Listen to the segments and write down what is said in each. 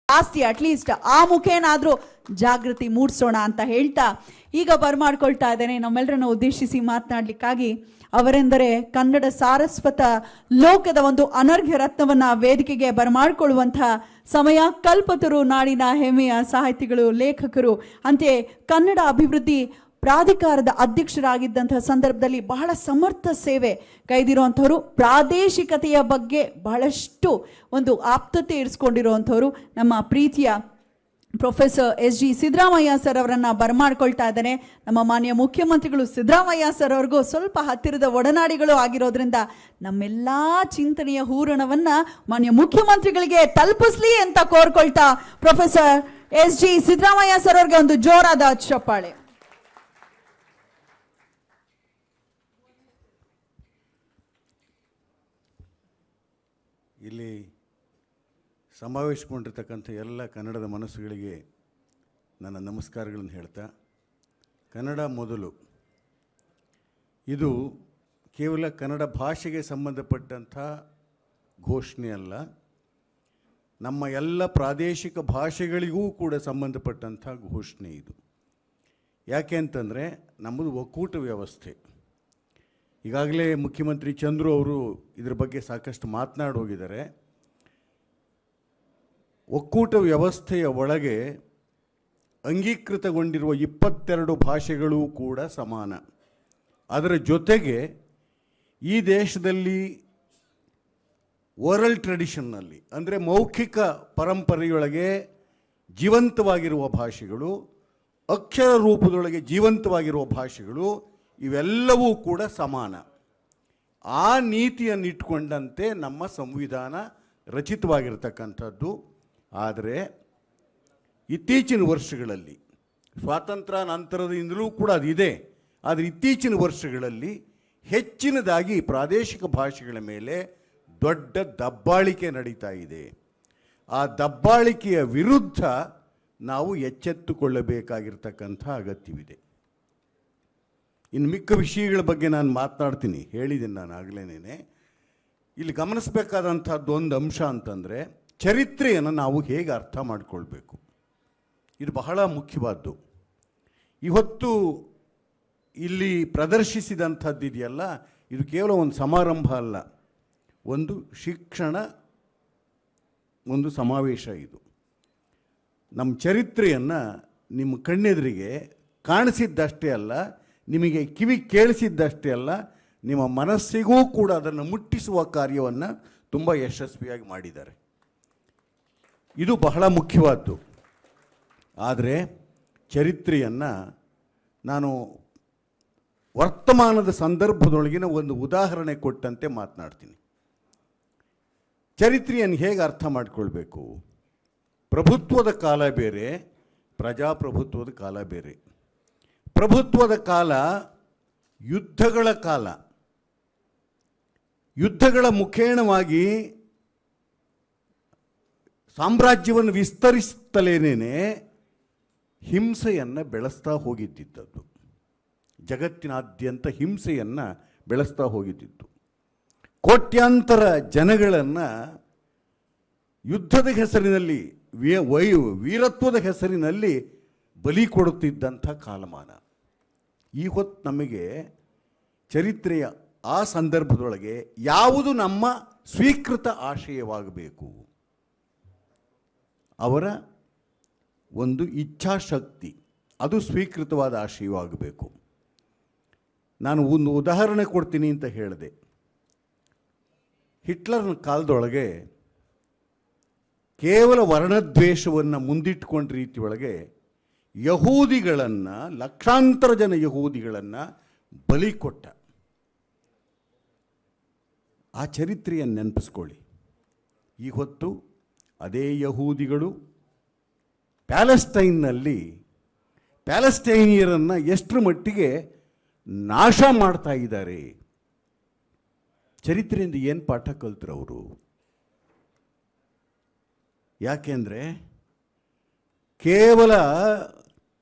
ಜಾಸ್ತಿ ಅಟ್ಲೀಸ್ಟ್ ಆ ಮುಖೇನಾದ್ರೂ ಜಾಗೃತಿ ಮೂಡಿಸೋಣ ಅಂತ ಹೇಳ್ತಾ ಈಗ ಬರ್ಮಾಡ್ಕೊಳ್ತಾ ಇದ್ದೇನೆ ನಮ್ಮೆಲ್ಲರನ್ನು ಉದ್ದೇಶಿಸಿ ಮಾತನಾಡ್ಲಿಕ್ಕಾಗಿ. ಅವರೆಂದರೆ ಕನ್ನಡ ಸಾರಸ್ವತ ಲೋಕದ ಒಂದು ಅನರ್ಘ್ಯ ರತ್ನವನ್ನ ವೇದಿಕೆಗೆ ಬರಮಾಡಿಕೊಳ್ಳುವಂತಹ ಸಮಯ. ಕಲ್ಪತರು ನಾಡಿನ ಹೆಮ್ಮೆಯ ಸಾಹಿತಿಗಳು, ಲೇಖಕರು, ಅಂತೆಯೇ ಕನ್ನಡ ಅಭಿವೃದ್ಧಿ ಪ್ರಾಧಿಕಾರದ ಅಧ್ಯಕ್ಷರಾಗಿದ್ದಂತಹ ಸಂದರ್ಭದಲ್ಲಿ ಬಹಳ ಸಮರ್ಥ ಸೇವೆ ಕೈದಿರುವಂಥವ್ರು, ಪ್ರಾದೇಶಿಕತೆಯ ಬಗ್ಗೆ ಬಹಳಷ್ಟು ಒಂದು ಆಪ್ತತೆ ಇರಿಸ್ಕೊಂಡಿರುವಂಥವ್ರು ನಮ್ಮ ಪ್ರೀತಿಯ ಪ್ರೊಫೆಸರ್ ಎಸ್.ಜಿ. ಸಿದ್ದರಾಮಯ್ಯ ಸರ್ ಅವರನ್ನು ಬರಮಾಡ್ಕೊಳ್ತಾ ಇದ್ದಾನೆ. ನಮ್ಮ ಮಾನ್ಯ ಮುಖ್ಯಮಂತ್ರಿಗಳು ಸಿದ್ದರಾಮಯ್ಯ ಸರ್ ಅವ್ರಿಗೂ ಸ್ವಲ್ಪ ಹತ್ತಿರದ ಒಡನಾಡಿಗಳು ಆಗಿರೋದ್ರಿಂದ ನಮ್ಮೆಲ್ಲ ಚಿಂತನೆಯ ಹೂರಣವನ್ನು ಮಾನ್ಯ ಮುಖ್ಯಮಂತ್ರಿಗಳಿಗೆ ತಲುಪಿಸ್ಲಿ ಅಂತ ಕೋರ್ಕೊಳ್ತಾ ಪ್ರೊಫೆಸರ್ ಎಸ್.ಜಿ. ಸಿದ್ದರಾಮಯ್ಯ ಸರ್ ಅವ್ರಿಗೆ ಒಂದು ಜೋರಾದ ಚಪ್ಪಾಳೆ. ಇಲ್ಲಿ ಸಮಾವೇಶಗೊಂಡಿರ್ತಕ್ಕಂಥ ಎಲ್ಲ ಕನ್ನಡದ ಮನಸ್ಸುಗಳಿಗೆ ನನ್ನ ನಮಸ್ಕಾರಗಳನ್ನು ಹೇಳ್ತಾ, ಕನ್ನಡ ಮೊದಲು, ಇದು ಕೇವಲ ಕನ್ನಡ ಭಾಷೆಗೆ ಸಂಬಂಧಪಟ್ಟಂಥ ಘೋಷಣೆ ಅಲ್ಲ, ನಮ್ಮ ಎಲ್ಲ ಪ್ರಾದೇಶಿಕ ಭಾಷೆಗಳಿಗೂ ಕೂಡ ಸಂಬಂಧಪಟ್ಟಂಥ ಘೋಷಣೆ ಇದು. ಯಾಕೆ ಅಂತಂದರೆ ನಮ್ಮದು ಒಕ್ಕೂಟ ವ್ಯವಸ್ಥೆ. ಈಗಾಗಲೇ ಮುಖ್ಯಮಂತ್ರಿ ಚಂದ್ರು ಅವರು ಇದರ ಬಗ್ಗೆ ಸಾಕಷ್ಟು ಮಾತನಾಡಿ ಹೋಗಿದ್ದಾರೆ. ಒಕ್ಕೂಟ ವ್ಯವಸ್ಥೆಯ ಒಳಗೆ ಅಂಗೀಕೃತಗೊಂಡಿರುವ 22 ಭಾಷೆಗಳು ಕೂಡ ಸಮಾನ. ಅದರ ಜೊತೆಗೆ ಈ ದೇಶದಲ್ಲಿ ಓರಲ್ ಟ್ರೆಡಿಷನ್ನಲ್ಲಿ, ಅಂದರೆ ಮೌಖಿಕ ಪರಂಪರೆಯೊಳಗೆ ಜೀವಂತವಾಗಿರುವ ಭಾಷೆಗಳು, ಅಕ್ಷರ ರೂಪದೊಳಗೆ ಜೀವಂತವಾಗಿರುವ ಭಾಷೆಗಳು, ಇವೆಲ್ಲವೂ ಕೂಡ ಸಮಾನ. ಆ ನೀತಿಯನ್ನಿಟ್ಕೊಂಡಂತೆ ನಮ್ಮ ಸಂವಿಧಾನ ರಚಿತವಾಗಿರ್ತಕ್ಕಂಥದ್ದು. ಆದರೆ ಇತ್ತೀಚಿನ ವರ್ಷಗಳಲ್ಲಿ, ಸ್ವಾತಂತ್ರ್ಯ ನಂತರದಿಂದಲೂ ಕೂಡ ಅದಿದೆ, ಆದರೆ ಇತ್ತೀಚಿನ ವರ್ಷಗಳಲ್ಲಿ ಹೆಚ್ಚಿನದಾಗಿ ಪ್ರಾದೇಶಿಕ ಭಾಷೆಗಳ ಮೇಲೆ ದೊಡ್ಡ ದಬ್ಬಾಳಿಕೆ ನಡೀತಾ ಇದೆ. ಆ ದಬ್ಬಾಳಿಕೆಯ ವಿರುದ್ಧ ನಾವು ಎಚ್ಚೆತ್ತುಕೊಳ್ಳಬೇಕಾಗಿರ್ತಕ್ಕಂಥ ಅಗತ್ಯವಿದೆ. ಇನ್ನು ಮಿಕ್ಕ ವಿಷಯಗಳ ಬಗ್ಗೆ ನಾನು ಮಾತನಾಡ್ತೀನಿ, ಹೇಳಿದ್ದೀನಿ ನಾನು ಆಗಲೇನೆ. ಇಲ್ಲಿ ಗಮನಿಸಬೇಕಾದಂಥದ್ದು ಒಂದು ಅಂಶ ಅಂತಂದರೆ, ಚರಿತ್ರೆಯನ್ನು ನಾವು ಹೇಗೆ ಅರ್ಥ ಮಾಡಿಕೊಳ್ಬೇಕು, ಇದು ಬಹಳ ಮುಖ್ಯವಾದ್ದು. ಇವತ್ತು ಇಲ್ಲಿ ಪ್ರದರ್ಶಿಸಿದಂಥದ್ದು ಇದೆಯಲ್ಲ, ಇದು ಕೇವಲ ಒಂದು ಸಮಾರಂಭ ಅಲ್ಲ, ಒಂದು ಶಿಕ್ಷಣ, ಒಂದು ಸಮಾವೇಶ. ಇದು ನಮ್ಮ ಚರಿತ್ರೆಯನ್ನು ನಿಮ್ಮ ಕಣ್ಣೆದುರಿಗೆ ಕಾಣಿಸಿದ್ದಷ್ಟೇ ಅಲ್ಲ, ನಿಮಗೆ ಕಿವಿ ಕೇಳಿಸಿದ್ದಷ್ಟೇ ಅಲ್ಲ, ನಿಮ್ಮ ಮನಸ್ಸಿಗೂ ಕೂಡ ಅದನ್ನು ಮುಟ್ಟಿಸುವ ಕಾರ್ಯವನ್ನು ತುಂಬ ಯಶಸ್ವಿಯಾಗಿ ಮಾಡಿದ್ದಾರೆ. ಇದು ಬಹಳ ಮುಖ್ಯವಾದ್ದು. ಆದರೆ ಚರಿತ್ರೆಯನ್ನು ನಾನು ವರ್ತಮಾನದ ಸಂದರ್ಭದೊಳಗಿನ ಒಂದು ಉದಾಹರಣೆ ಕೊಟ್ಟಂತೆ ಮಾತನಾಡ್ತೀನಿ. ಚರಿತ್ರೆಯನ್ನು ಹೇಗೆ ಅರ್ಥ ಮಾಡಿಕೊಳ್ಬೇಕು? ಪ್ರಭುತ್ವದ ಕಾಲ ಬೇರೆ, ಪ್ರಜಾಪ್ರಭುತ್ವದ ಕಾಲ ಬೇರೆ. ಪ್ರಭುತ್ವದ ಕಾಲ ಯುದ್ಧಗಳ ಕಾಲ. ಯುದ್ಧಗಳ ಮುಖೇಣವಾಗಿ ಸಾಮ್ರಾಜ್ಯವನ್ನು ವಿಸ್ತರಿಸುತ್ತಲೇನೇ ಹಿಂಸೆಯನ್ನು ಬೆಳೆಸ್ತಾ ಹೋಗಿದ್ದಿದ್ದದ್ದು. ಜಗತ್ತಿನಾದ್ಯಂತ ಹಿಂಸೆಯನ್ನು ಬೆಳೆಸ್ತಾ ಹೋಗಿದ್ದಿತ್ತು. ಕೋಟ್ಯಾಂತರ ಜನಗಳನ್ನು ಯುದ್ಧದ ಹೆಸರಿನಲ್ಲಿ, ವೀರತ್ವದ ಹೆಸರಿನಲ್ಲಿ ಬಲಿ ಕೊಡುತ್ತಿದ್ದಂಥ ಕಾಲಮಾನ. ಈ ಹೊತ್ತು ನಮಗೆ ಚರಿತ್ರೆಯ ಆ ಸಂದರ್ಭದೊಳಗೆ ಯಾವುದು ನಮ್ಮ ಸ್ವೀಕೃತ ಆಶಯವಾಗಬೇಕು, ಅವರ ಒಂದು ಇಚ್ಛಾಶಕ್ತಿ, ಅದು ಸ್ವೀಕೃತವಾದ ಆಶಯವಾಗಬೇಕು. ನಾನು ಒಂದು ಉದಾಹರಣೆ ಕೊಡ್ತೀನಿ ಅಂತ ಹೇಳಿದೆ. ಹಿಟ್ಲರ್ನ ಕಾಲದೊಳಗೆ ಕೇವಲ ವರ್ಣದ್ವೇಷವನ್ನು ಮುಂದಿಟ್ಟುಕೊಂಡ ರೀತಿಯೊಳಗೆ ಯಹೂದಿಗಳನ್ನು, ಲಕ್ಷಾಂತರ ಜನ ಯಹೂದಿಗಳನ್ನು ಬಲಿ ಕೊಟ್ಟ. ಆ ಚರಿತ್ರೆಯನ್ನು ನೆನಪಿಸ್ಕೊಳ್ಳಿ. ಈ ಹೊತ್ತು ಅದೇ ಯಹೂದಿಗಳು ಪ್ಯಾಲೆಸ್ಟೈನ್ನಲ್ಲಿ ಪ್ಯಾಲೆಸ್ಟೈನಿಯರನ್ನು ಎಷ್ಟರ ಮಟ್ಟಿಗೆ ನಾಶ ಮಾಡ್ತಾ ಇದ್ದಾರೆ. ಚರಿತ್ರೆಯಿಂದ ಏನು ಪಾಠ ಕಲ್ತರು ಅವರು? ಯಾಕೆಂದರೆ ಕೇವಲ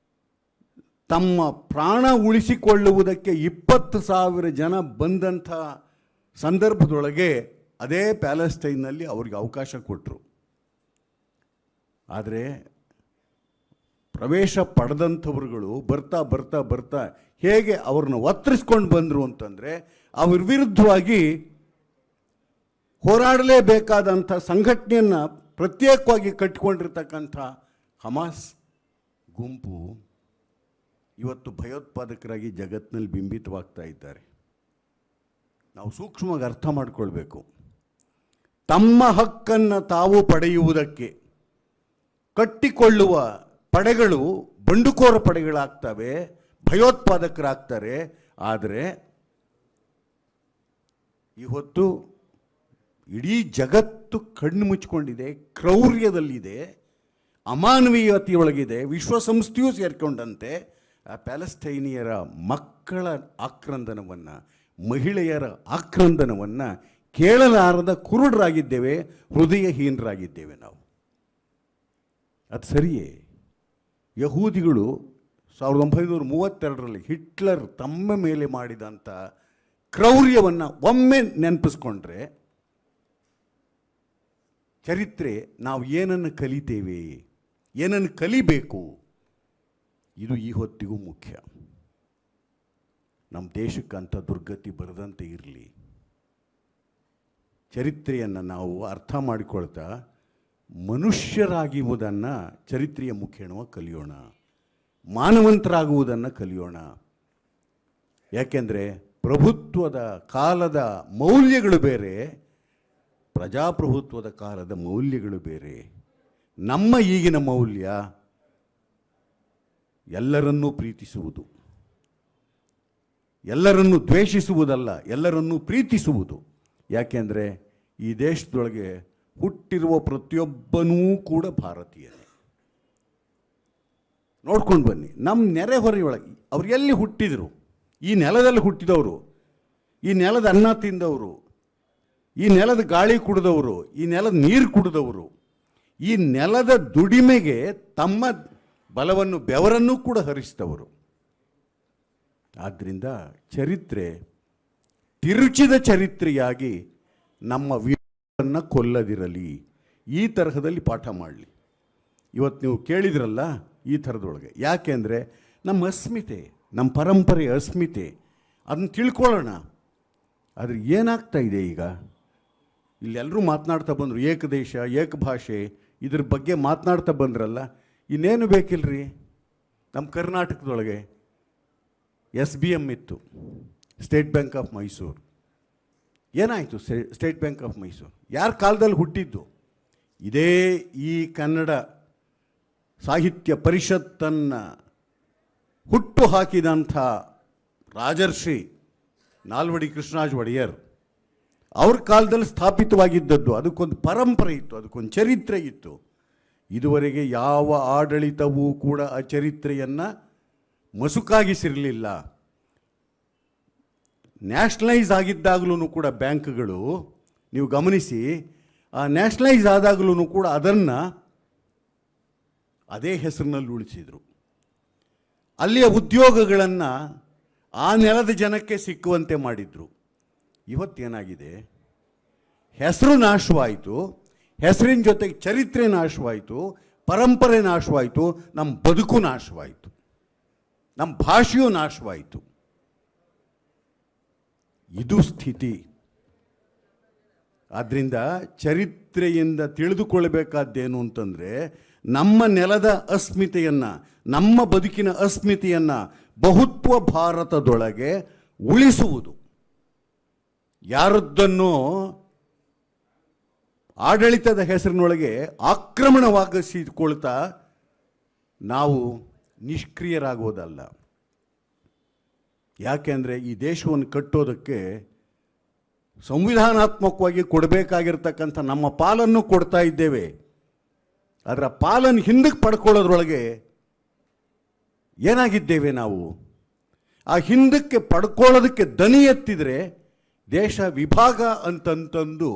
ತಮ್ಮ ಪ್ರಾಣ ಉಳಿಸಿಕೊಳ್ಳುವುದಕ್ಕೆ 20,000 ಜನ ಬಂದಂಥ ಸಂದರ್ಭದೊಳಗೆ ಅದೇ ಪ್ಯಾಲೆಸ್ಟೈನ್ನಲ್ಲಿ ಅವ್ರಿಗೆ ಅವಕಾಶ ಕೊಟ್ಟರು. ಆದರೆ ಪ್ರವೇಶ ಪಡೆದಂಥವ್ರುಗಳು ಬರ್ತಾ ಬರ್ತಾ ಬರ್ತಾ ಹೇಗೆ ಅವ್ರನ್ನ ಒತ್ತರಿಸ್ಕೊಂಡು ಬಂದರು ಅಂತಂದರೆ ಅವ್ರ ವಿರುದ್ಧವಾಗಿ ಹೋರಾಡಲೇಬೇಕಾದಂಥ ಸಂಘಟನೆಯನ್ನು ಪ್ರತ್ಯೇಕವಾಗಿ ಕಟ್ಟಿಕೊಂಡಿರ್ತಕ್ಕಂಥ ಹಮಾಸ್ ಗುಂಪು ಇವತ್ತು ಭಯೋತ್ಪಾದಕರಾಗಿ ಜಗತ್ತಿನಲ್ಲಿ ಬಿಂಬಿತವಾಗ್ತಾ ಇದ್ದಾರೆ. ನಾವು ಸೂಕ್ಷ್ಮವಾಗಿ ಅರ್ಥ ಮಾಡಿಕೊಳ್ಬೇಕು. ತಮ್ಮ ಹಕ್ಕನ್ನು ತಾವು ಪಡೆಯುವುದಕ್ಕೆ ಕಟ್ಟಿಕೊಳ್ಳುವ ಪಡೆಗಳು ಬಂಡುಕೋರ ಪಡೆಗಳಾಗ್ತವೆ, ಭಯೋತ್ಪಾದಕರಾಗ್ತಾರೆ. ಆದರೆ ಇವತ್ತು ಇಡೀ ಜಗತ್ತು ಕಣ್ಣು ಮುಚ್ಕೊಂಡಿದೆ, ಕ್ರೌರ್ಯದಲ್ಲಿದೆ, ಅಮಾನವೀಯತೆಯೊಳಗಿದೆ. ವಿಶ್ವಸಂಸ್ಥೆಯೂ ಸೇರಿಕೊಂಡಂತೆ ಆ ಪ್ಯಾಲೆಸ್ತೈನಿಯರ ಮಕ್ಕಳ ಆಕ್ರಂದನವನ್ನು, ಮಹಿಳೆಯರ ಆಕ್ರಂದನವನ್ನು ಕೇಳಲಾರದ ಕುರುಡರಾಗಿದ್ದೇವೆ, ಹೃದಯಹೀನರಾಗಿದ್ದೇವೆ ನಾವು. ಅದು ಸರಿಯೇ. ಯಹೂದಿಗಳು 1932ರಲ್ಲಿ ಹಿಟ್ಲರ್ ತಮ್ಮ ಮೇಲೆ ಮಾಡಿದಂಥ ಕ್ರೌರ್ಯವನ್ನು ಒಮ್ಮೆ ನೆನಪಿಸ್ಕೊಂಡ್ರೆ ಚರಿತ್ರೆ ನಾವು ಏನನ್ನು ಕಲಿತೇವೆ, ಏನನ್ನು ಕಲಿಬೇಕು, ಇದು ಈ ಹೊತ್ತಿಗೂ ಮುಖ್ಯ. ನಮ್ಮ ದೇಶಕ್ಕಂಥ ದುರ್ಗತಿ ಬರದಂತೆ ಇರಲಿ. ಚರಿತ್ರೆಯನ್ನು ನಾವು ಅರ್ಥ ಮಾಡಿಕೊಳ್ತಾ ಮನುಷ್ಯರಾಗುವುದನ್ನು ಚರಿತ್ರೆಯ ಮುಖೇಣ ಕಲಿಯೋಣ, ಮಾನವಂತರಾಗುವುದನ್ನು ಕಲಿಯೋಣ. ಯಾಕೆಂದರೆ ಪ್ರಭುತ್ವದ ಕಾಲದ ಮೌಲ್ಯಗಳು ಬೇರೆ, ಪ್ರಜಾಪ್ರಭುತ್ವದ ಕಾಲದ ಮೌಲ್ಯಗಳು ಬೇರೆ. ನಮ್ಮ ಈಗಿನ ಮೌಲ್ಯ ಎಲ್ಲರನ್ನೂ ಪ್ರೀತಿಸುವುದು, ಎಲ್ಲರನ್ನೂ ದ್ವೇಷಿಸುವುದಲ್ಲ, ಎಲ್ಲರನ್ನೂ ಪ್ರೀತಿಸುವುದು. ಯಾಕೆಂದರೆ ಈ ದೇಶದೊಳಗೆ ಹುಟ್ಟಿರುವ ಪ್ರತಿಯೊಬ್ಬನೂ ಕೂಡ ಭಾರತೀಯನೇ. ನೋಡ್ಕೊಂಡು ಬನ್ನಿ, ನಮ್ಮ ನೆರೆಹೊರೆಯೊಳಗೆ ಅವ್ರು ಎಲ್ಲಿ ಹುಟ್ಟಿದರು, ಈ ನೆಲದಲ್ಲಿ ಹುಟ್ಟಿದವರು, ಈ ನೆಲದ ಅನ್ನ ತಿಂದವರು, ಈ ನೆಲದ ಗಾಳಿ ಕುಡಿದವರು, ಈ ನೆಲದ ನೀರು ಕುಡಿದವರು, ಈ ನೆಲದ ದುಡಿಮೆಗೆ ತಮ್ಮ ಬಲವನ್ನು ಬೆವರನ್ನೂ ಕೂಡ ಹರಿಸಿದವರು. ಆದ್ದರಿಂದ ಚರಿತ್ರೆ ತಿರುಚಿದ ಚರಿತ್ರೆಯಾಗಿ ನಮ್ಮ ವೀರವನ್ನು ಕೊಲ್ಲದಿರಲಿ, ಈ ತರಹದಲ್ಲಿ ಪಾಠ ಮಾಡಲಿ. ಇವತ್ತು ನೀವು ಕೇಳಿದ್ರಲ್ಲ ಈ ಥರದೊಳಗೆ, ಯಾಕೆಂದರೆ ನಮ್ಮ ಅಸ್ಮಿತೆ, ನಮ್ಮ ಪರಂಪರೆಯ ಅಸ್ಮಿತೆ, ಅದನ್ನು ತಿಳ್ಕೊಳ್ಳೋಣ. ಆದರೆ ಏನಾಗ್ತಾ ಇದೆ ಈಗ, ಇಲ್ಲೆಲ್ಲರೂ ಮಾತನಾಡ್ತಾ ಬಂದರು, ಏಕದೇಶ ಏಕಭಾಷೆ, ಇದ್ರ ಬಗ್ಗೆ ಮಾತನಾಡ್ತಾ ಬಂದ್ರಲ್ಲ. ಇನ್ನೇನು ಬೇಕಿಲ್ಲರಿ. ನಮ್ಮ ಕರ್ನಾಟಕದೊಳಗೆ SBM ಇತ್ತು, ಸ್ಟೇಟ್ ಬ್ಯಾಂಕ್ ಆಫ್ ಮೈಸೂರು. ಏನಾಯಿತು ಸ್ಟೇಟ್ ಬ್ಯಾಂಕ್ ಆಫ್ ಮೈಸೂರು? ಯಾರ ಕಾಲದಲ್ಲಿ ಹುಟ್ಟಿದ್ದು? ಇದೇ ಈ ಕನ್ನಡ ಸಾಹಿತ್ಯ ಪರಿಷತ್ತನ್ನು ಹುಟ್ಟು ಹಾಕಿದಂಥ ರಾಜರ್ಷಿ ನಾಲ್ವಡಿ ಕೃಷ್ಣರಾಜ ಒಡೆಯರ್ ಅವ್ರ ಕಾಲದಲ್ಲಿ ಸ್ಥಾಪಿತವಾಗಿದ್ದದ್ದು. ಅದಕ್ಕೊಂದು ಪರಂಪರೆ ಇತ್ತು, ಅದಕ್ಕೊಂದು ಚರಿತ್ರೆ ಇತ್ತು. ಇದುವರೆಗೆ ಯಾವ ಆಡಳಿತವೂ ಕೂಡ ಆ ಚರಿತ್ರೆಯನ್ನು ಮಸುಕಾಗಿಸಿರಲಿಲ್ಲ. ನ್ಯಾಷನಲೈಸ್ ಆಗಿದ್ದಾಗಲೂ ಕೂಡ ಬ್ಯಾಂಕ್ಗಳು, ನೀವು ಗಮನಿಸಿ, ಆ ನ್ಯಾಷನಲೈಸ್ ಆದಾಗಲೂ ಕೂಡ ಅದನ್ನು ಅದೇ ಹೆಸರಿನಲ್ಲಿ ಉಳಿಸಿದರು. ಅಲ್ಲಿಯ ಉದ್ಯೋಗಗಳನ್ನು ಆ ನೆಲದ ಜನಕ್ಕೆ ಸಿಕ್ಕುವಂತೆ ಮಾಡಿದರು. ಇವತ್ತೇನಾಗಿದೆ, ಹೆಸರು ನಾಶವಾಯಿತು, ಹೆಸರಿನ ಜೊತೆಗೆ ಚರಿತ್ರೆ ನಾಶವಾಯಿತು, ಪರಂಪರೆ ನಾಶವಾಯಿತು, ನಮ್ಮ ಬದುಕು ನಾಶವಾಯಿತು, ನಮ್ಮ ಭಾಷೆಯೂ ನಾಶವಾಯಿತು. ಇದು ಸ್ಥಿತಿ. ಆದ್ದರಿಂದ ಚರಿತ್ರೆಯಿಂದ ತಿಳಿದುಕೊಳ್ಳಬೇಕಾದ್ದೇನು ಅಂತಂದರೆ, ನಮ್ಮ ನೆಲದ ಅಸ್ಮಿತೆಯನ್ನು, ನಮ್ಮ ಬದುಕಿನ ಅಸ್ಮಿತೆಯನ್ನು ಬಹುತ್ವ ಭಾರತದೊಳಗೆ ಉಳಿಸುವುದು. ಯಾರದ್ದನ್ನು ಆಡಳಿತದ ಹೆಸರಿನೊಳಗೆ ಆಕ್ರಮಣವಾಗಿಸಿಕೊಳ್ತಾ ನಾವು ನಿಷ್ಕ್ರಿಯರಾಗೋದಲ್ಲ. ಯಾಕೆಂದರೆ ಈ ದೇಶವನ್ನು ಕಟ್ಟೋದಕ್ಕೆ ಸಂವಿಧಾನಾತ್ಮಕವಾಗಿ ಕೊಡಬೇಕಾಗಿರ್ತಕ್ಕಂಥ ನಮ್ಮ ಪಾಲನ್ನು ಕೊಡ್ತಾ ಇದ್ದೇವೆ. ಅದರ ಪಾಲನ್ನು ಹಿಂದಕ್ಕೆ ಪಡ್ಕೊಳ್ಳೋದ್ರೊಳಗೆ ಏನಾಗಿದ್ದೇವೆ ನಾವು? ಆ ಹಿಂದಕ್ಕೆ ಪಡ್ಕೊಳ್ಳೋದಕ್ಕೆ ದನಿ ಎತ್ತಿದರೆ ದೇಶ ವಿಭಾಗ ಅಂತಂತಂದು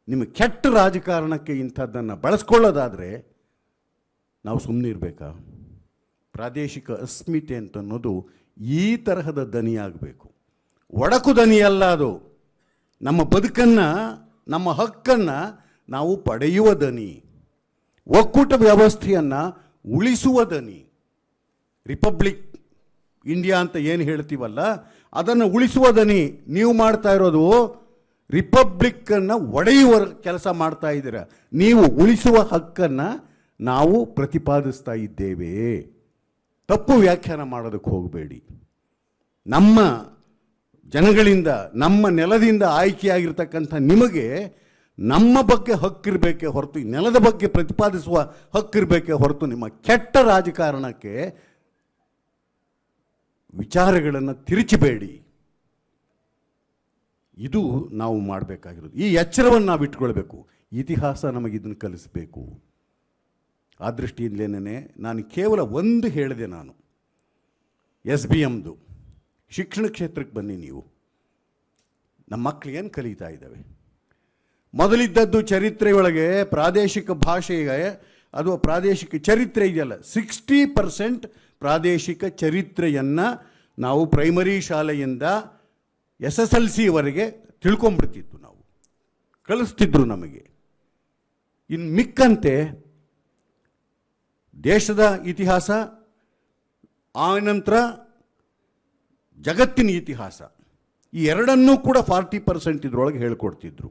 ನಿಮಗೆ ಕೆಟ್ಟ ರಾಜಕಾರಣಕ್ಕೆ ಇಂಥದ್ದನ್ನು ಬಳಸ್ಕೊಳ್ಳೋದಾದರೆ ನಾವು ಸುಮ್ಮನೆ ಇರಬೇಕಾ? ಪ್ರಾದೇಶಿಕ ಅಸ್ಮಿತೆ ಅಂತನ್ನೋದು ಈ ತರಹದ ದನಿಯಾಗಬೇಕು, ಒಡಕು ದನಿಯಲ್ಲ ಅದು. ನಮ್ಮ ಬದುಕನ್ನು, ನಮ್ಮ ಹಕ್ಕನ್ನು ನಾವು ಪಡೆಯುವ ದನಿ, ಒಕ್ಕೂಟ ವ್ಯವಸ್ಥೆಯನ್ನು ಉಳಿಸುವ ದನಿ, ರಿಪಬ್ಲಿಕ್ ಇಂಡಿಯಾ ಅಂತ ಏನು ಹೇಳ್ತೀವಲ್ಲ ಅದನ್ನು ಉಳಿಸುವ ದನಿ ನೀವು ಮಾಡ್ತಾ ಇರೋದು ರಿಪಬ್ಲಿಕ್ಕನ್ನು ಒಡೆಯುವ ಕೆಲಸ ಮಾಡ್ತಾ ಇದ್ದೀರ. ನೀವು ಉಳಿಸುವ ಹಕ್ಕನ್ನು ನಾವು ಪ್ರತಿಪಾದಿಸ್ತಾ ಇದ್ದೇವೆ. ತಪ್ಪು ವ್ಯಾಖ್ಯಾನ ಮಾಡೋದಕ್ಕೆ ಹೋಗಬೇಡಿ. ನಮ್ಮ ಜನಗಳಿಂದ, ನಮ್ಮ ನೆಲದಿಂದ ಆಯ್ಕೆಯಾಗಿರ್ತಕ್ಕಂಥ ನಿಮಗೆ ನಮ್ಮ ಬಗ್ಗೆ ಹಕ್ಕಿರಬೇಕೇ ಹೊರತು, ನೆಲದ ಬಗ್ಗೆ ಪ್ರತಿಪಾದಿಸುವ ಹಕ್ಕಿರಬೇಕೇ ಹೊರತು ನಿಮ್ಮ ಕೆಟ್ಟ ರಾಜಕಾರಣಕ್ಕೆ ವಿಚಾರಗಳನ್ನು ತಿರುಚಬೇಡಿ. ಇದು ನಾವು ಮಾಡಬೇಕಾಗಿರೋದು. ಈ ಎಚ್ಚರವನ್ನು ನಾವು ಇಟ್ಕೊಳ್ಬೇಕು. ಇತಿಹಾಸ ನಮಗಿದನ್ನು ಕಲಿಸಬೇಕು. ಆ ದೃಷ್ಟಿಯಿಂದಲೇ ನಾನು ಕೇವಲ ಒಂದು ಹೇಳಿದೆ. ನಾನು SBMದು ಶಿಕ್ಷಣ ಕ್ಷೇತ್ರಕ್ಕೆ ಬನ್ನಿ. ನೀವು ನಮ್ಮ ಮಕ್ಕಳು ಏನು ಕಲಿತಾ ಇದ್ದಾವೆ? ಮೊದಲಿದ್ದದ್ದು ಚರಿತ್ರೆಯೊಳಗೆ ಪ್ರಾದೇಶಿಕ ಭಾಷೆಗೆ ಅದು ಪ್ರಾದೇಶಿಕ ಚರಿತ್ರೆ ಇದೆಯಲ್ಲ, 60% ಪ್ರಾದೇಶಿಕ ಚರಿತ್ರೆಯನ್ನು ನಾವು ಪ್ರೈಮರಿ ಶಾಲೆಯಿಂದ SSLCವರೆಗೆ ತಿಳ್ಕೊಂಬಿಡ್ತಿದ್ದು, ನಾವು ಕಲಿಸ್ತಿದ್ರು ನಮಗೆ. ಇನ್ನು ಮಿಕ್ಕಂತೆ ದೇಶದ ಇತಿಹಾಸ, ಆನಂತರ ಜಗತ್ತಿನ ಇತಿಹಾಸ, ಈ ಎರಡನ್ನೂ ಕೂಡ 40% ಇದರೊಳಗೆ ಹೇಳ್ಕೊಡ್ತಿದ್ರು.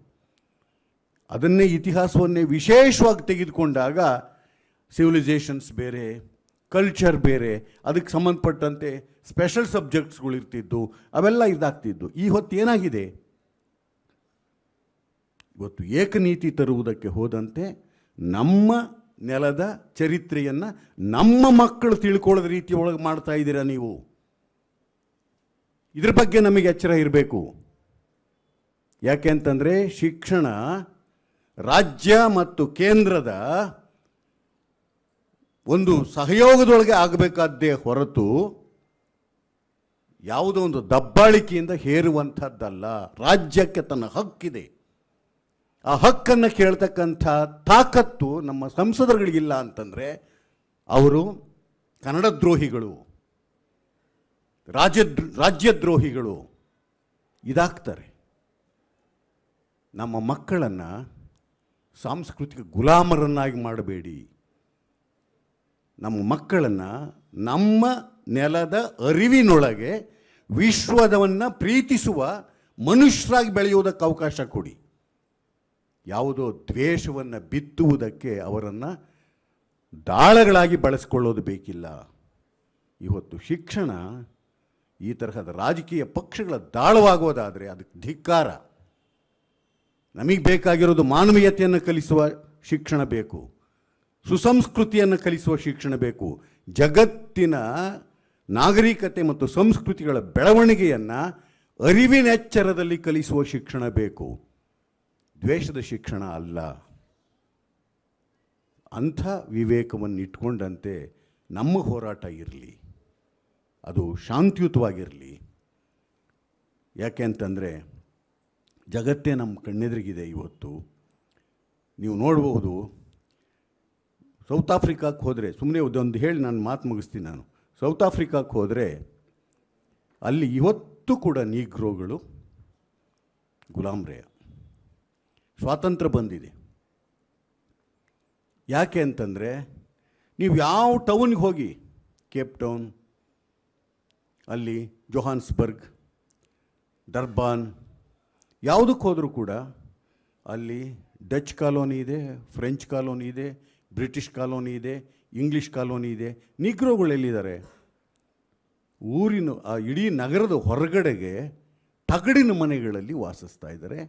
ಅದನ್ನೇ ಇತಿಹಾಸವನ್ನೇ ವಿಶೇಷವಾಗಿ ತೆಗೆದುಕೊಂಡಾಗ ಸಿವಿಲೈಸೇಷನ್ಸ್ ಬೇರೆ, ಕಲ್ಚರ್ ಬೇರೆ, ಅದಕ್ಕೆ ಸಂಬಂಧಪಟ್ಟಂತೆ ಸ್ಪೆಷಲ್ ಸಬ್ಜೆಕ್ಟ್ಸ್ಗಳು ಇರ್ತಿದ್ದು, ಅವೆಲ್ಲ ಇದಾಗ್ತಿದ್ದು. ಈ ಹೊತ್ತು ಏನಾಗಿದೆ? ಇವತ್ತು ಏಕನೀತಿ ತರುವುದಕ್ಕೆ ಹೋದಂತೆ ನಮ್ಮ ನೆಲದ ಚರಿತ್ರೆಯನ್ನು ನಮ್ಮ ಮಕ್ಕಳು ತಿಳ್ಕೊಳ್ಳೋದ ರೀತಿ ಒಳಗೆ ಮಾಡ್ತಾ ಇದ್ದೀರಾ ನೀವು. ಇದ್ರ ಬಗ್ಗೆ ನಮಗೆ ಎಚ್ಚರ ಇರಬೇಕು. ಯಾಕೆ ಅಂತಂದರೆ ಶಿಕ್ಷಣ ರಾಜ್ಯ ಮತ್ತು ಕೇಂದ್ರದ ಒಂದು ಸಹಯೋಗದೊಳಗೆ ಆಗಬೇಕಾದ್ದೇ ಹೊರತು ಯಾವುದೋ ಒಂದು ದಬ್ಬಾಳಿಕೆಯಿಂದ ಹೇರುವಂಥದ್ದಲ್ಲ. ರಾಜ್ಯಕ್ಕೆ ತನ್ನ ಹಕ್ಕಿದೆ. ಆ ಹಕ್ಕನ್ನು ಕೇಳ್ತಕ್ಕಂಥ ತಾಕತ್ತು ನಮ್ಮ ಸಂಸದರುಗಳಿಗಿಲ್ಲ ಅಂತಂದರೆ ಅವರು ಕನ್ನಡದ್ರೋಹಿಗಳು, ರಾಜ್ಯದ್ರೋಹಿಗಳು ಇದಾಗ್ತಾರೆ. ನಮ್ಮ ಮಕ್ಕಳನ್ನು ಸಾಂಸ್ಕೃತಿಕ ಗುಲಾಮರನ್ನಾಗಿ ಮಾಡಬೇಡಿ. ನಮ್ಮ ಮಕ್ಕಳನ್ನು ನಮ್ಮ ನೆಲದ ಅರಿವಿನೊಳಗೆ ವಿಶ್ವದವನ್ನು ಪ್ರೀತಿಸುವ ಮನುಷ್ಯರಾಗಿ ಬೆಳೆಯುವುದಕ್ಕೆ ಅವಕಾಶ ಕೊಡಿ. ಯಾವುದೋ ದ್ವೇಷವನ್ನು ಬಿತ್ತುವುದಕ್ಕೆ ಅವರನ್ನು ದಾಳಗಳಾಗಿ ಬಳಸಿಕೊಳ್ಳೋದು ಬೇಕಿಲ್ಲ. ಇವತ್ತು ಶಿಕ್ಷಣ ಈ ತರಹದ ರಾಜಕೀಯ ಪಕ್ಷಗಳ ದಾಳವಾಗೋದಾದರೆ ಅದಕ್ಕೆ ಧಿಕ್ಕಾರ. ನಮಗೆ ಬೇಕಾಗಿರೋದು ಮಾನವೀಯತೆಯನ್ನು ಕಲಿಸುವ ಶಿಕ್ಷಣ ಬೇಕು, ಸುಸಂಸ್ಕೃತಿಯನ್ನು ಕಲಿಸುವ ಶಿಕ್ಷಣ ಬೇಕು, ಜಗತ್ತಿನ ನಾಗರಿಕತೆ ಮತ್ತು ಸಂಸ್ಕೃತಿಗಳ ಬೆಳವಣಿಗೆಯನ್ನು ಅರಿವಿನೆಚ್ಚರದಲ್ಲಿ ಕಲಿಸುವ ಶಿಕ್ಷಣ ಬೇಕು, ದ್ವೇಷದ ಶಿಕ್ಷಣ ಅಲ್ಲ. ಅಂಥ ವಿವೇಕವನ್ನು ಇಟ್ಕೊಂಡಂತೆ ನಮ್ಮ ಹೋರಾಟ ಇರಲಿ, ಅದು ಶಾಂತಿಯುತವಾಗಿರಲಿ. ಯಾಕೆ ಅಂತಂದರೆ ಜಗತ್ತೇ ನಮ್ಮ ಕಣ್ಣೆದುರಿಗಿದೆ. ಇವತ್ತು ನೀವು ನೋಡ್ಬೋದು, ಸೌತ್ ಆಫ್ರಿಕಾಕ್ಕೆ ಹೋದರೆ, ಸುಮ್ಮನೆ ಒಂದು ಹೇಳಿ ನಾನು ಮಾತು ಮುಗಿಸ್ತೀನಿ. ನಾನು ಸೌತ್ ಆಫ್ರಿಕಾಕ್ಕೆ ಹೋದರೆ ಅಲ್ಲಿ ಇವತ್ತು ಕೂಡ ನೀಗ್ರೋಗಳು ಗುಲಾಮ್ರೆಯ. ಸ್ವಾತಂತ್ರ್ಯ ಬಂದಿದೆ. ಯಾಕೆ ಅಂತಂದರೆ ನೀವು ಯಾವ ಟೌನ್ಗೆ ಹೋಗಿ, ಕೇಪ್ ಟೌನ್, ಅಲ್ಲಿ ಜೋಹಾನ್ಸ್ಬರ್ಗ್, ಡರ್ಬಾನ್, ಯಾವುದಕ್ಕೆ ಹೋದರೂ ಕೂಡ ಅಲ್ಲಿ ಡಚ್ ಕಾಲೋನಿ ಇದೆ, ಫ್ರೆಂಚ್ ಕಾಲೋನಿ ಇದೆ, ಬ್ರಿಟಿಷ್ ಕಾಲೋನಿ ಇದೆ, ಇಂಗ್ಲೀಷ್ ಕಾಲೋನಿ ಇದೆ. ನಿಗ್ರೋಗಳೆಲ್ಲಿದ್ದಾರೆ? ಊರಿನ ಆ ಇಡೀ ನಗರದ ಹೊರಗಡೆಗೆ ತಗಡಿನ ಮನೆಗಳಲ್ಲಿ ವಾಸಿಸ್ತಾ ಇದ್ದಾರೆ.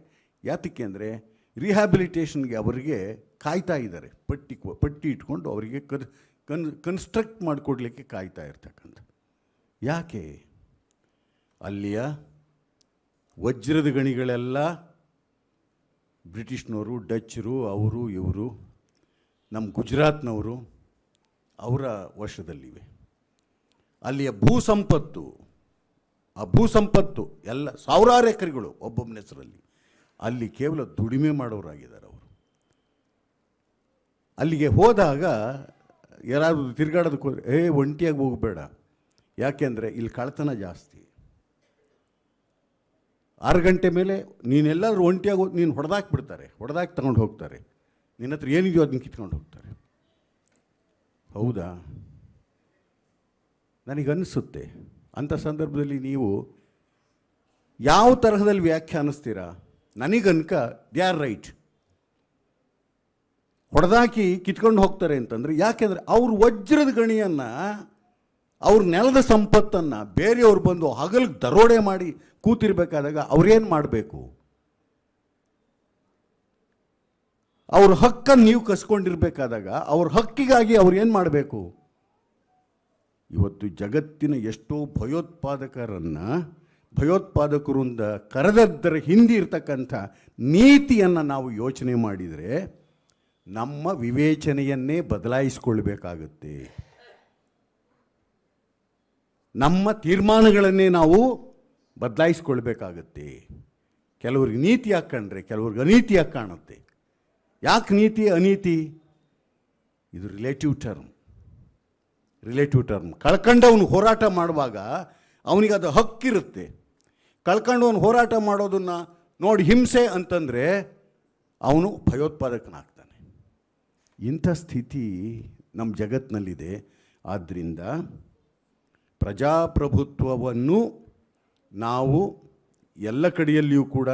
ಯಾತಕ್ಕೆ ಅಂದರೆ ರಿಹ್ಯಾಬಿಲಿಟೇಷನ್ಗೆ ಅವರಿಗೆ ಕಾಯ್ತಾ ಇದ್ದಾರೆ. ಪಟ್ಟಿ ಇಟ್ಕೊಂಡು ಅವರಿಗೆ ಕನ್ಸ್ಟ್ರಕ್ಟ್ ಮಾಡಿಕೊಡ್ಲಿಕ್ಕೆ ಕಾಯ್ತಾ ಇರ್ತಕ್ಕಂಥ. ಯಾಕೆ? ಅಲ್ಲಿಯ ವಜ್ರದ ಗಣಿಗಳೆಲ್ಲ ಬ್ರಿಟಿಷ್ನವರು, ಡಚ್ಚರು, ಅವರು ಇವರು, ನಮ್ಮ ಗುಜರಾತ್ನವರು ಅವರ ವಶದಲ್ಲಿವೆ. ಅಲ್ಲಿಯ ಭೂಸಂಪತ್ತು, ಆ ಭೂಸಂಪತ್ತು ಎಲ್ಲ ಸಾವಿರಾರು ಎಕರೆಗಳು ಒಬ್ಬೊಬ್ಬನ ಹೆಸರಲ್ಲಿ. ಅಲ್ಲಿ ಕೇವಲ ದುಡಿಮೆ ಮಾಡೋರಾಗಿದ್ದಾರೆ ಅವರು. ಅಲ್ಲಿಗೆ ಹೋದಾಗ ಯಾರಾದರೂ ತಿರುಗಾಡೋದಕ್ಕೆ ಹೋದರೆ ಒಂಟಿಯಾಗಿ ಹೋಗಬೇಡ. ಯಾಕೆಂದರೆ ಇಲ್ಲಿ ಕಳ್ಳತನ ಜಾಸ್ತಿ. 6 ಗಂಟೆ ಮೇಲೆ ನೀನೆಲ್ಲರೂ ಒಂಟಿಯಾಗಿ ನೀನು ಹೊಡೆದಾಕ್ಬಿಡ್ತಾರೆ, ಹೊಡೆದಾಕಿ ತಗೊಂಡು ಹೋಗ್ತಾರೆ. ನಿನ್ನ ಹತ್ರ ಏನಿದೆಯೋ ಅದನ್ನ ಕಿತ್ಕೊಂಡು ಹೋಗ್ತಾರೆ. ಹೌದಾ? ನನಗನ್ನಿಸುತ್ತೆ ಅಂಥ ಸಂದರ್ಭದಲ್ಲಿ ನೀವು ಯಾವ ತರಹದಲ್ಲಿ ವ್ಯಾಖ್ಯಾನಿಸ್ತೀರಾ? ನನಗನ್ಕ ದೇ ಆರ್ ರೈಟ್. ಹೊಡೆದಾಕಿ ಕಿತ್ಕೊಂಡು ಹೋಗ್ತಾರೆ ಅಂತಂದರೆ, ಯಾಕೆಂದರೆ ಅವ್ರ ವಜ್ರದ ಗಣಿಯನ್ನು, ಅವ್ರ ನೆಲದ ಸಂಪತ್ತನ್ನು ಬೇರೆಯವ್ರು ಬಂದು ಹಗಲಿಗೆ ದರೋಡೆ ಮಾಡಿ ಕೂತಿರ್ಬೇಕಾದಾಗ ಅವ್ರೇನು ಮಾಡಬೇಕು? ಅವ್ರ ಹಕ್ಕನ್ನು ನೀವು ಕಸ್ಕೊಂಡಿರ್ಬೇಕಾದಾಗ ಅವ್ರ ಹಕ್ಕಿಗಾಗಿ ಅವ್ರು ಏನು ಮಾಡಬೇಕು? ಇವತ್ತು ಜಗತ್ತಿನ ಎಷ್ಟೋ ಭಯೋತ್ಪಾದಕರು ಅಂತ ಕರೆದದ್ದರ ಹಿಂದೆ ಇರ್ತಕ್ಕಂಥ ನೀತಿಯನ್ನು ನಾವು ಯೋಚನೆ ಮಾಡಿದರೆ ನಮ್ಮ ವಿವೇಚನೆಯನ್ನೇ ಬದಲಾಯಿಸಿಕೊಳ್ಬೇಕಾಗುತ್ತೆ. ನಮ್ಮ ತೀರ್ಮಾನಗಳನ್ನೇ ನಾವು ಬದಲಾಯಿಸ್ಕೊಳ್ಬೇಕಾಗತ್ತೆ. ಕೆಲವ್ರಿಗೆ ನೀತಿ ಹಾಕ್ಕೊಂಡ್ರೆ ಕೆಲವ್ರಿಗೆ ಅನೀತಿಯಾಗಿ ಕಾಣುತ್ತೆ. ಯಾಕೆ ನೀತಿ ಅನೀತಿ? ಇದು ರಿಲೇಟಿವ್ ಟರ್ಮ್. ಕಳ್ಕೊಂಡವನು ಹೋರಾಟ ಮಾಡುವಾಗ ಅವನಿಗೆ ಅದು ಹಕ್ಕಿರುತ್ತೆ. ಕಳ್ಕೊಂಡವನು ಹೋರಾಟ ಮಾಡೋದನ್ನು ನೋಡಿ ಹಿಂಸೆ ಅಂತಂದರೆ ಅವನು ಭಯೋತ್ಪಾದಕನಾಗ್ತಾನೆ. ಇಂಥ ಸ್ಥಿತಿ ನಮ್ಮ ಜಗತ್ತಿನಲ್ಲಿದೆ. ಆದ್ದರಿಂದ ಪ್ರಜಾಪ್ರಭುತ್ವವನ್ನು ನಾವು ಎಲ್ಲ ಕಡೆಯಲ್ಲಿಯೂ ಕೂಡ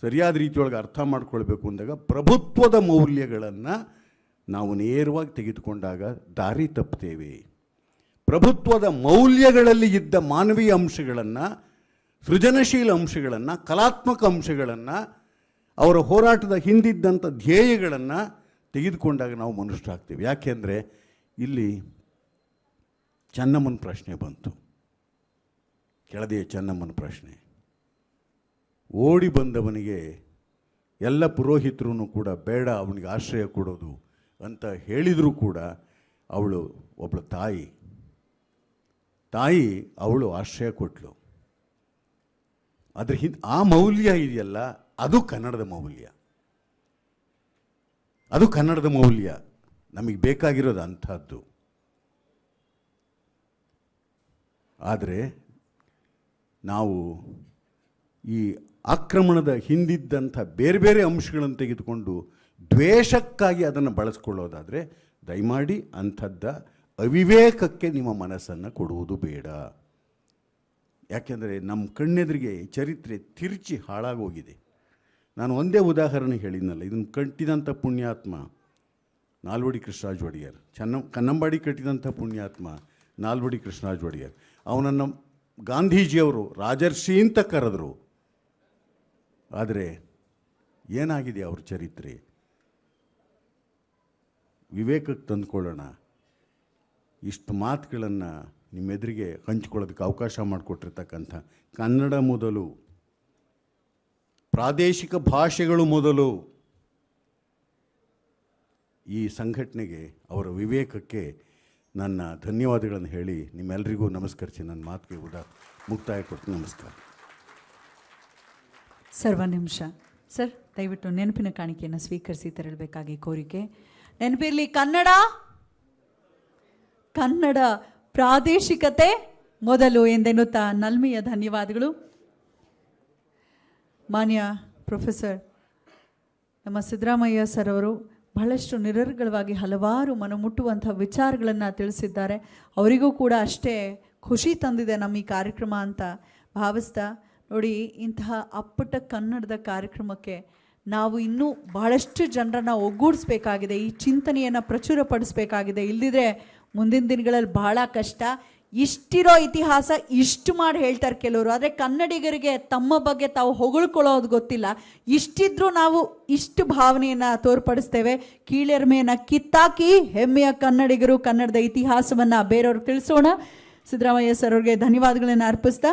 ಸರಿಯಾದ ರೀತಿಯೊಳಗೆ ಅರ್ಥ ಮಾಡ್ಕೊಳ್ಬೇಕು ಅಂದಾಗ ಪ್ರಭುತ್ವದ ಮೌಲ್ಯಗಳನ್ನು ನಾವು ನೇರವಾಗಿ ತೆಗೆದುಕೊಂಡಾಗ ದಾರಿ ತಪ್ಪುತ್ತೇವೆ. ಪ್ರಭುತ್ವದ ಮೌಲ್ಯಗಳಲ್ಲಿ ಇದ್ದ ಮಾನವೀಯ ಅಂಶಗಳನ್ನು, ಸೃಜನಶೀಲ ಅಂಶಗಳನ್ನು, ಕಲಾತ್ಮಕ ಅಂಶಗಳನ್ನು, ಅವರ ಹೋರಾಟದ ಹಿಂದಿದ್ದಂಥ ಧ್ಯೇಯಗಳನ್ನು ತೆಗೆದುಕೊಂಡಾಗ ನಾವು ಮನುಷ್ಯರಾಗ್ತೇವೆ. ಯಾಕೆಂದರೆ ಇಲ್ಲಿ ಚೆನ್ನಮ್ಮನ ಪ್ರಶ್ನೆ ಬಂತು, ಕೆಳದಿಯ ಚೆನ್ನಮ್ಮನ ಪ್ರಶ್ನೆ. ಓಡಿ ಬಂದವನಿಗೆ ಎಲ್ಲ ಪುರೋಹಿತರು ಕೂಡ ಬೇಡ ಅವನಿಗೆ ಆಶ್ರಯ ಕೊಡೋದು ಅಂತ ಹೇಳಿದರೂ ಕೂಡ ಅವಳು ಒಬ್ಬಳು ತಾಯಿ ಅವಳು ಆಶ್ರಯ ಕೊಟ್ಟಳು. ಅದ್ರ ಆ ಮೌಲ್ಯ ಇದೆಯಲ್ಲ, ಅದು ಕನ್ನಡದ ಮೌಲ್ಯ. ನಮಗೆ ಬೇಕಾಗಿರೋದು ಅಂಥದ್ದು. ಆದರೆ ನಾವು ಈ ಆಕ್ರಮಣದ ಹಿಂದಿದ್ದಂಥ ಬೇರೆ ಬೇರೆ ಅಂಶಗಳನ್ನು ತೆಗೆದುಕೊಂಡು ದ್ವೇಷಕ್ಕಾಗಿ ಅದನ್ನು ಬಳಸ್ಕೊಳ್ಳೋದಾದರೆ ದಯಮಾಡಿ ಅಂಥದ್ದ ಅವಿವೇಕಕ್ಕೆ ನಿಮ್ಮ ಮನಸ್ಸನ್ನು ಕೊಡುವುದು ಬೇಡ. ಯಾಕೆಂದರೆ ನಮ್ಮ ಕಣ್ಣೆದುರಿಗೆ ಚರಿತ್ರೆ ತಿರುಚಿ ಹಾಳಾಗೋಗಿದೆ. ನಾನು ಒಂದೇ ಉದಾಹರಣೆ ಹೇಳಿದ್ನಲ್ಲ, ಇದನ್ನು ಕಟ್ಟಿದಂಥ ಪುಣ್ಯಾತ್ಮ ನಾಲ್ವಡಿ ಕೃಷ್ಣರಾಜ ಒಡೆಯರ್, ಕನ್ನಂಬಾಡಿ ಕಟ್ಟಿದಂಥ ಪುಣ್ಯಾತ್ಮ ನಾಲ್ವಡಿ ಕೃಷ್ಣರಾಜ ಒಡೆಯರ್. ಅವನನ್ನು ಗಾಂಧೀಜಿಯವರು ರಾಜರ್ಷಿ ಅಂತ ಕರೆದರು. ಆದರೆ ಏನಾಗಿದೆ ಅವ್ರ ಚರಿತ್ರೆ? ವಿವೇಕಕ್ಕೆ ತಂದುಕೊಳ್ಳೋಣ. ಇಷ್ಟು ಮಾತುಗಳನ್ನು ನಿಮ್ಮೆದುರಿಗೆ ಹಂಚಿಕೊಳ್ಳೋದಕ್ಕೆ ಅವಕಾಶ ಮಾಡಿಕೊಟ್ಟಿರ್ತಕ್ಕಂಥ ಕನ್ನಡ ಮೊದಲು, ಪ್ರಾದೇಶಿಕ ಭಾಷೆಗಳು ಮೊದಲು, ಈ ಸಂಘಟನೆಗೆ, ಅವರ ವಿವೇಕಕ್ಕೆ ನನ್ನ ಧನ್ಯವಾದಗಳನ್ನು ಹೇಳಿ ನಿಮ್ಮೆಲ್ಲರಿಗೂ ನಮಸ್ಕರಿಸಿ ನನ್ನ ಮಾತಿಗೆ ಮುಕ್ತಾಯ ಕೊಟ್ಟು ನಮಸ್ಕಾರ. ಸರ್, ಒಂದು ನಿಮಿಷ ಸರ್, ದಯವಿಟ್ಟು ನೆನಪಿನ ಕಾಣಿಕೆಯನ್ನು ಸ್ವೀಕರಿಸಿ ತೆರಳಬೇಕಾಗಿ ಕೋರಿಕೆ. ನೆನಪಿರಲಿ, ಕನ್ನಡ ಪ್ರಾದೇಶಿಕತೆ ಮೊದಲು ಎಂದೆನ್ನುತ್ತಾ ನಲ್ಮೆಯ ಧನ್ಯವಾದಗಳು. ಮಾನ್ಯ ಪ್ರೊಫೆಸರ್ ನಮ್ಮ ಸಿದ್ದರಾಮಯ್ಯ ಸರ್ ಅವರು ಬಹಳಷ್ಟು ನಿರರ್ಗಳವಾಗಿ ಹಲವಾರು ಮನಮುಟ್ಟುವಂಥ ವಿಚಾರಗಳನ್ನು ತಿಳಿಸಿದ್ದಾರೆ. ಅವರಿಗೂ ಕೂಡ ಅಷ್ಟೇ ಖುಷಿ ತಂದಿದೆ ನಮ್ಮ ಈ ಕಾರ್ಯಕ್ರಮ ಅಂತ ಭಾವಿಸ್ತಾ. ನೋಡಿ, ಇಂತಹ ಅಪ್ಪಟ ಕನ್ನಡದ ಕಾರ್ಯಕ್ರಮಕ್ಕೆ ನಾವು ಇನ್ನೂ ಬಹಳಷ್ಟು ಜನರನ್ನು ಒಗ್ಗೂಡಿಸ್ಬೇಕಾಗಿದೆ, ಈ ಚಿಂತನೆಯನ್ನು ಪ್ರಚುರಪಡಿಸ್ಬೇಕಾಗಿದೆ. ಇಲ್ಲದಿದ್ದರೆ ಮುಂದಿನ ದಿನಗಳಲ್ಲಿ ಬಹಳ ಕಷ್ಟ. ಇಷ್ಟಿರೋ ಇತಿಹಾಸ ಇಷ್ಟು ಮಾಡಿ ಹೇಳ್ತಾರೆ ಕೆಲವರು, ಆದರೆ ಕನ್ನಡಿಗರಿಗೆ ತಮ್ಮ ಬಗ್ಗೆ ತಾವು ಹೊಗಳ್ಕೊಳ್ಳೋದು ಗೊತ್ತಿಲ್ಲ. ಇಷ್ಟಿದ್ರೂ ನಾವು ಇಷ್ಟು ಭಾವನೆಯನ್ನು ತೋರ್ಪಡಿಸ್ತೇವೆ. ಕೀಳೆರ್ಮೆಯನ್ನು ಕಿತ್ತಾಕಿ ಹೆಮ್ಮೆಯ ಕನ್ನಡಿಗರು ಕನ್ನಡದ ಇತಿಹಾಸವನ್ನು ಬೇರೆಯವ್ರಿಗೆ ತಿಳಿಸೋಣ. ಸಿದ್ದರಾಮಯ್ಯ ಸರ್ ಅವ್ರಿಗೆ ಧನ್ಯವಾದಗಳನ್ನು ಅರ್ಪಿಸ್ತಾ